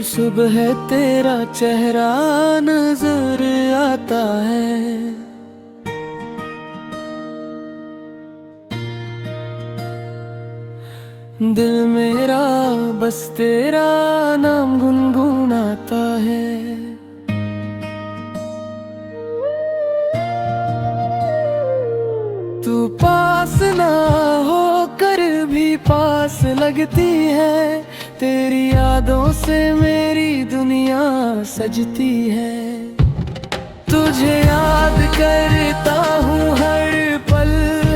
सुबह तेरा चेहरा नजर आता है, दिल मेरा बस तेरा नाम गुनगुनाता है। तू पास ना होकर भी पास लगती है, तेरी यादों से मेरी दुनिया सजती है। तुझे याद करता हूँ हर पल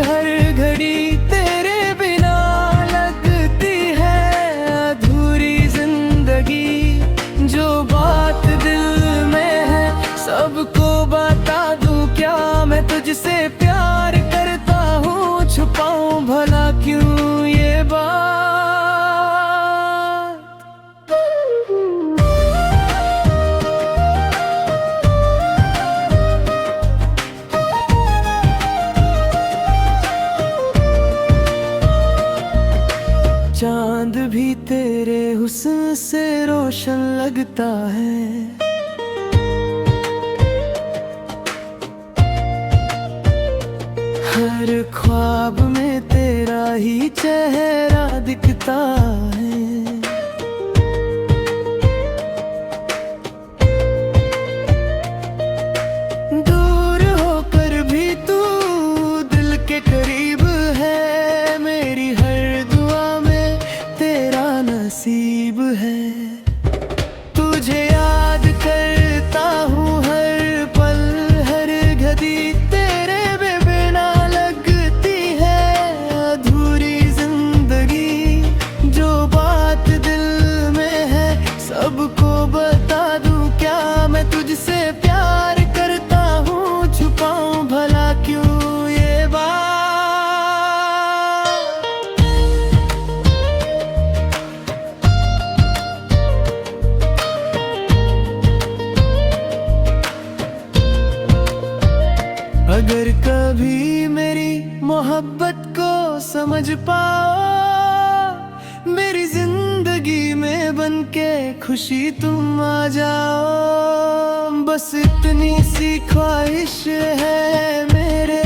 हर घड़ी, तेरे बिना लगती है अधूरी जिंदगी। जो बात दिल में है सबको बता दूँ क्या, मैं तुझसे प्यार करता हूँ, छुपाऊं भला क्यों ये बात। चांद भी तेरे हुस्न से रोशन लगता है, हर ख्वाब में तेरा ही चेहरा दिखता है। दूर होकर भी तू दिल के करीब है, मेरी हर दुआ में तेरा नसीब है। तुझे याद करता हूँ हर पल हर घड़ी, तेरे बिना लगती है अधूरी जिंदगी। जो बात दिल में है सबको बता दूँ क्या, मैं तुझसे प्यार करता हूँ, छुपाऊं भला क्यों ये बात। अगर कभी मेरी मोहब्बत को समझ पाओ, मेरी जिंदगी में बनके खुशी तुम आ जाओ। बस इतनी सी ख्वाहिश है मेरे